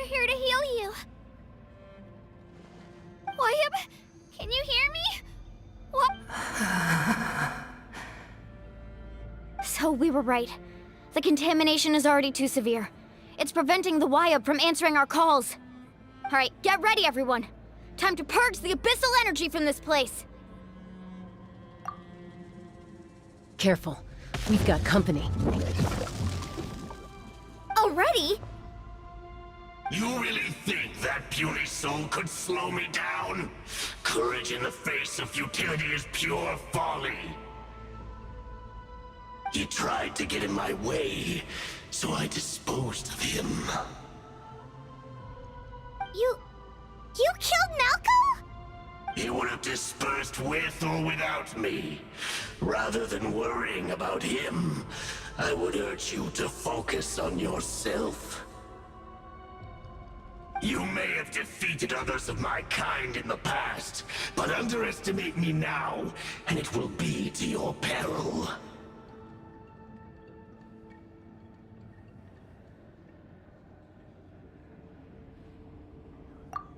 We're here to heal you. Wyab, can you hear me? What? So we were right. The contamination is already too severe. It's preventing the Wyab from answering our calls. Alright, get ready everyone. Time to purge the abyssal energy from this place. Careful. We've got company. Already? You really think that puny soul could slow me down? Courage in the face of futility is pure folly. He tried to get in my way, so I disposed of him. You killed Malco? He would have dispersed with or without me. Rather than worrying about him, I would urge you to focus on yourself. You may have defeated others of my kind in the past, but underestimate me now, and it will be to your peril.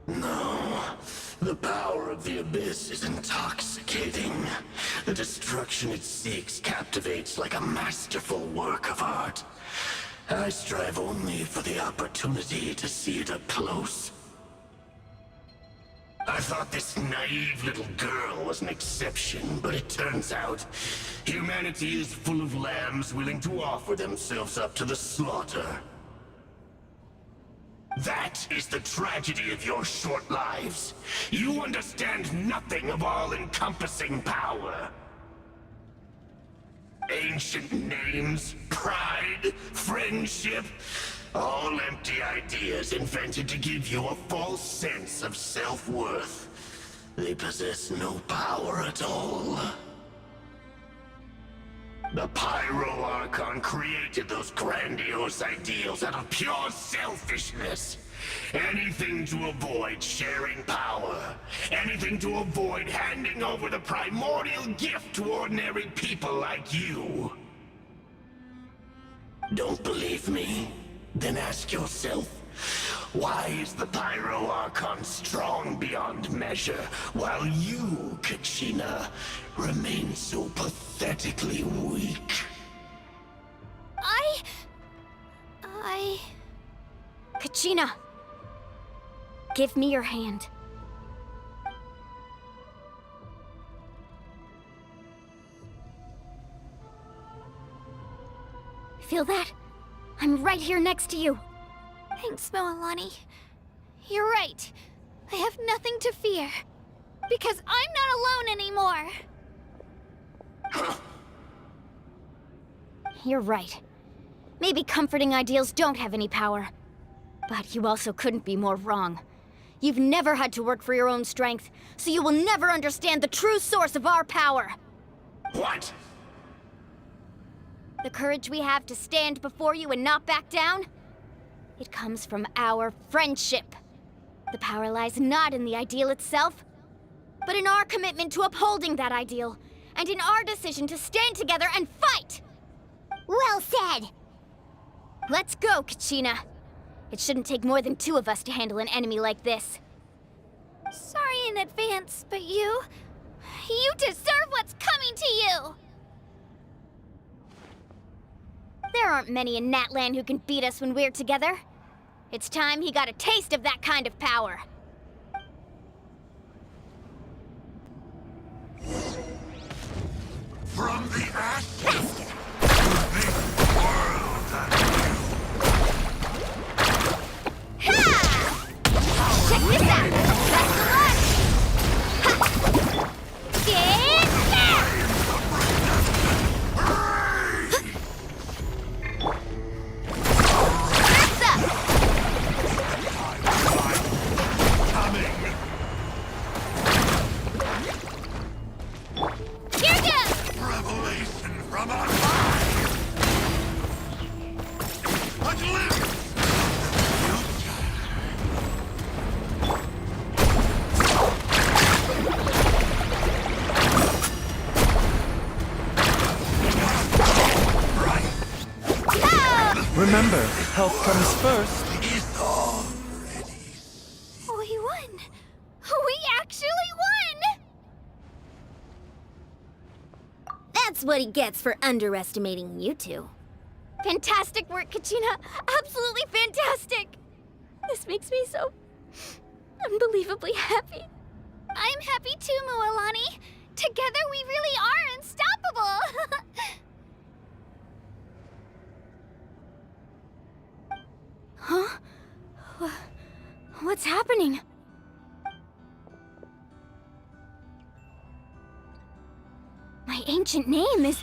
No, the power of the Abyss is intoxicating. The destruction it seeks captivates like a masterful work of art. I strive only for the opportunity to see it up close. I thought this naive little girl was an exception, but it turns out humanity is full of lambs willing to offer themselves up to the slaughter. That is the tragedy of your short lives. You understand nothing of all-encompassing power. Ancient names, pride, friendship, all empty ideas invented to give you a false sense of self-worth. They possess no power at all. The Pyro Archon created those grandiose ideals out of pure selfishness. Anything to avoid sharing power. Anything to avoid handing over the primordial gift to ordinary people like you. Don't believe me? Then ask yourself, why is the Pyro Archon strong beyond measure, while you, Kachina, remain so pathetically weak? Kachina, give me your hand. Feel that? I'm right here next to you. Thanks, Moalani. You're right. I have nothing to fear. Because I'm not alone anymore. You're right. Maybe comforting ideals don't have any power. But you also couldn't be more wrong. You've never had to work for your own strength, so you will never understand the true source of our power. What? The courage we have to stand before you and not back down? It comes from our friendship. The power lies not in the ideal itself, but in our commitment to upholding that ideal, and in our decision to stand together and fight! Well said! Let's go, Kachina. It shouldn't take more than 2 of us to handle an enemy like this. Sorry in advance, but you deserve what's coming to you! There aren't many in Natlan who can beat us when we're together. It's time he got a taste of that kind of power. From the ashes to this world anew. Ha! Check this out! That's the one! Ha! Get there! Remember, health comes first. what he gets for underestimating you two. Fantastic work, Kachina! Absolutely fantastic! This makes me so unbelievably happy. I'm happy too, Mualani. Together we really are unstoppable! Huh? What's happening? My ancient name is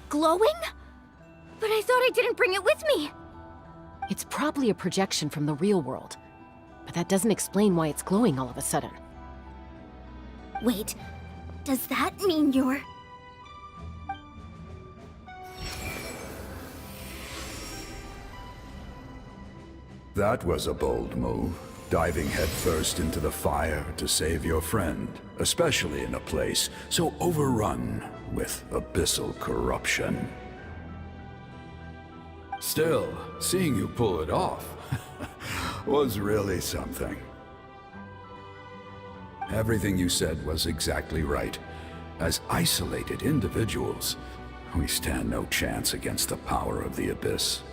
glowing? But I thought I didn't bring it with me. It's probably a projection from the real world. But that doesn't explain why it's glowing all of a sudden. Wait, does that mean you're... That was a bold move, diving headfirst into the fire to save your friend, especially in a place so overrun with abyssal corruption. Still, seeing you pull it off was really something. Everything you said was exactly right. As isolated individuals, we stand no chance against the power of the Abyss.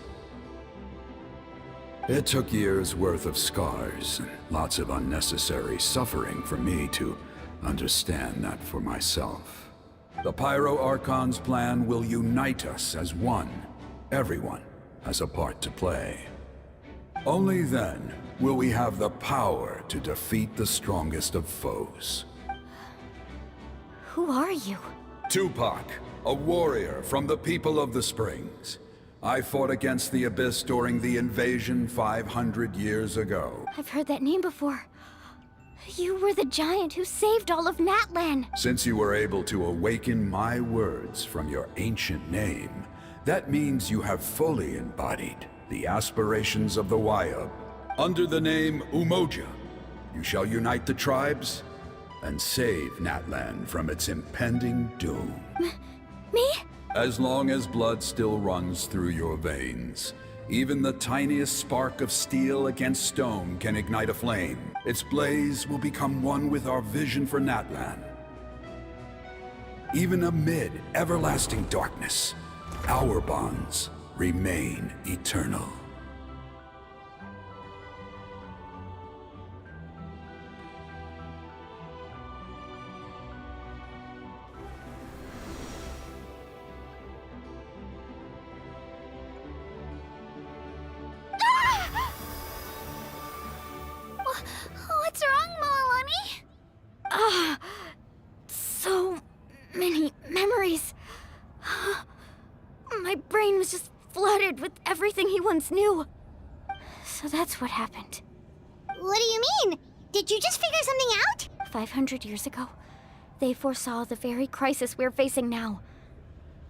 It took years' worth of scars and lots of unnecessary suffering for me to understand that for myself. The Pyro Archon's plan will unite us as one. Everyone has a part to play. Only then will we have the power to defeat the strongest of foes. Who are you? Tupac, a warrior from the people of the Springs. I fought against the Abyss during the invasion 500 years ago. I've heard that name before. You were the giant who saved all of Natlan. Since you were able to awaken my words from your ancient name, that means you have fully embodied the aspirations of the Wayab. Under the name Umoja, you shall unite the tribes and save Natlan from its impending doom. Me? As long as blood still runs through your veins, even the tiniest spark of steel against stone can ignite a flame. Its blaze will become one with our vision for Natlan. Even amid everlasting darkness, our bonds remain eternal. What's wrong, Moalani? So many memories. My brain was just flooded with everything he once knew. So that's what happened. What do you mean? Did you just figure something out? 500 years ago, they foresaw the very crisis we're facing now.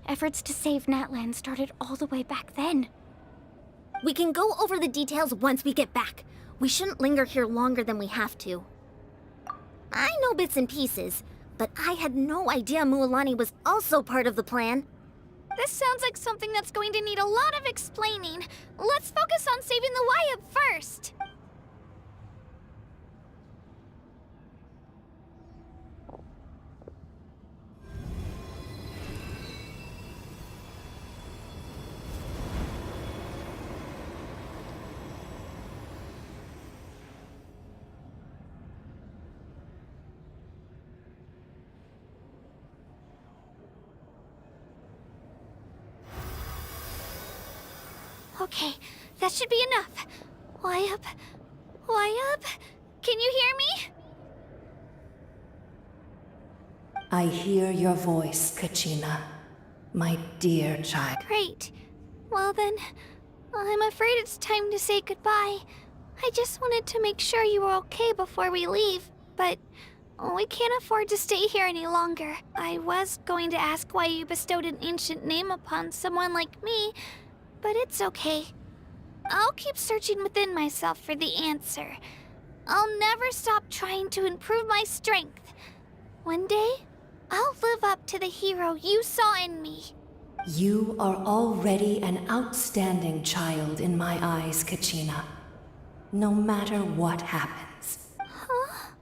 Efforts to save Natlan started all the way back then. We can go over the details once we get back. We shouldn't linger here longer than we have to. I know bits and pieces, but I had no idea Mualani was also part of the plan. This sounds like something that's going to need a lot of explaining. Let's focus on saving the Wayab first. Okay, that should be enough. Wayab? Wayab? Can you hear me? I hear your voice, Kachina, my dear child. Great. Well then, I'm afraid it's time to say goodbye. I just wanted to make sure you were okay before we leave, but we can't afford to stay here any longer. I was going to ask why you bestowed an ancient name upon someone like me, but it's okay. I'll keep searching within myself for the answer. I'll never stop trying to improve my strength. One day, I'll live up to the hero you saw in me. You are already an outstanding child in my eyes, Kachina. No matter what happens. Huh?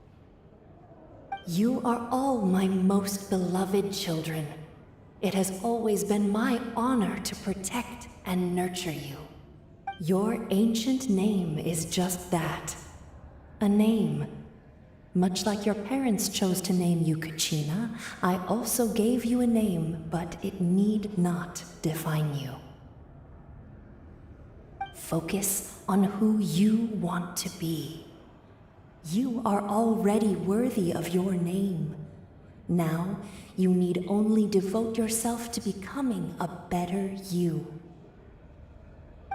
You are all my most beloved children. It has always been my honor to protect and nurture you. Your ancient name is just that. A name. Much like your parents chose to name you Kachina, I also gave you a name, but it need not define you. Focus on who you want to be. You are already worthy of your name. Now, you need only devote yourself to becoming a better you.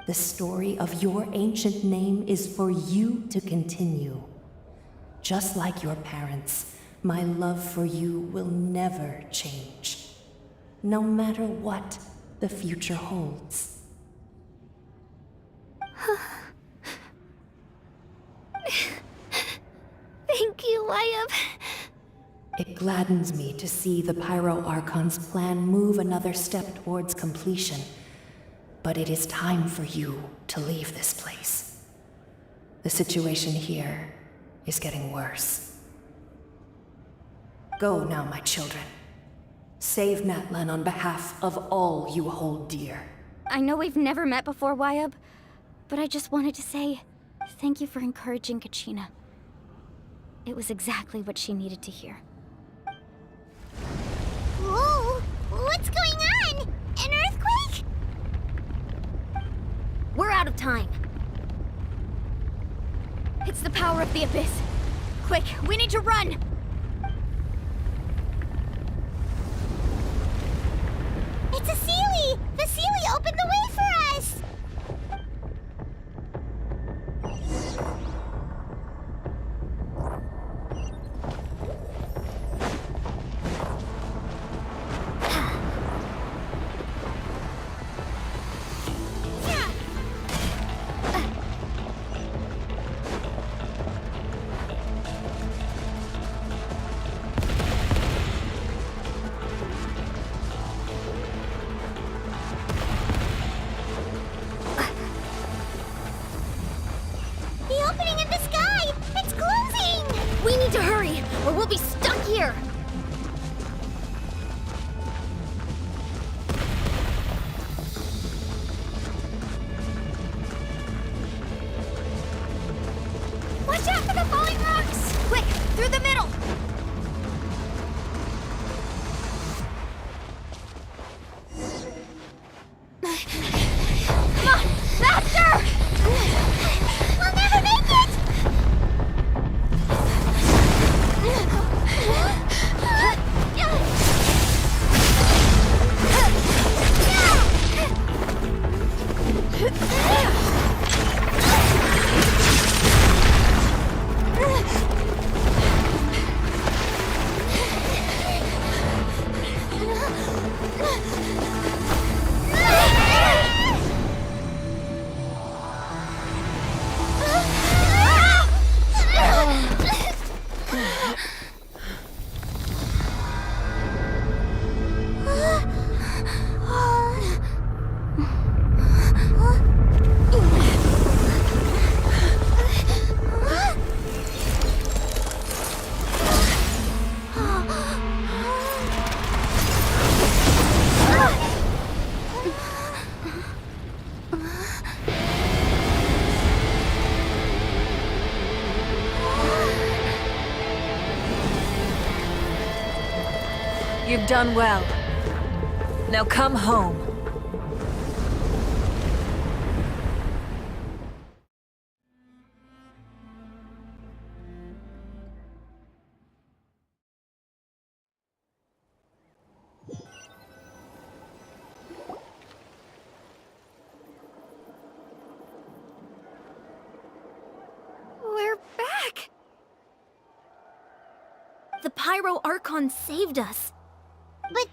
The story of your ancient name is for you to continue. Just like your parents, my love for you will never change, no matter what the future holds. Thank you, Wyatt. It gladdens me to see the Pyro Archon's plan move another step towards completion, but it is time for you to leave this place. The situation here is getting worse. Go now, my children. Save Natlan on behalf of all you hold dear. I know we've never met before, Wyatt, but I just wanted to say thank you for encouraging Kachina. It was exactly what she needed to hear. Whoa! What's going on? An earthquake? We're out of time. It's the power of the Abyss. Quick, we need to run! It's a Seelie! The Seelie opened the way for us! The opening in the sky! It's closing! We need to hurry, or we'll be stuck here! Watch out for the falling rocks! Quick, through the middle! Come on, faster! We'll never make it! You've done well. Now come home. We're back! The Pyro Archon saved us. But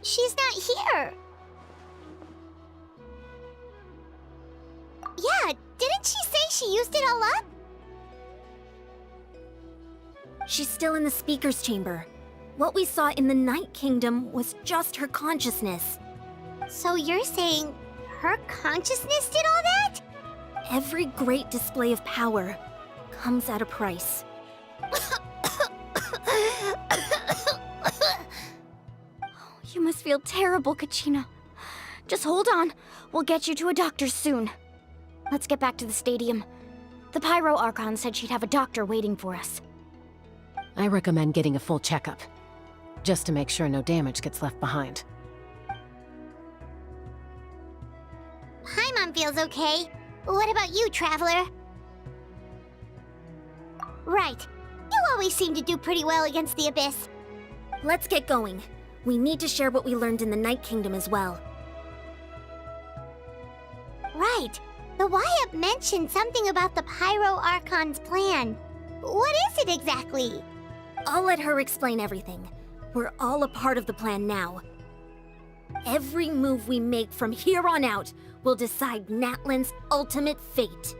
she's not here. Yeah, didn't she say she used it all up? She's still in the speaker's chamber. What we saw in the Night Kingdom was just her consciousness. So you're saying her consciousness did all that? Every great display of power comes at a price. You must feel terrible, Kachina. Just hold on. We'll get you to a doctor soon. Let's get back to the stadium. The Pyro Archon said she'd have a doctor waiting for us. I recommend getting a full checkup, just to make sure no damage gets left behind. Paimon feels okay. What about you, Traveler? Right. You always seem to do pretty well against the Abyss. Let's get going. We need to share what we learned in the Night Kingdom as well. Right. The YUP mentioned something about the Pyro Archon's plan. What is it exactly? I'll let her explain everything. We're all a part of the plan now. Every move we make from here on out will decide Natlan's ultimate fate.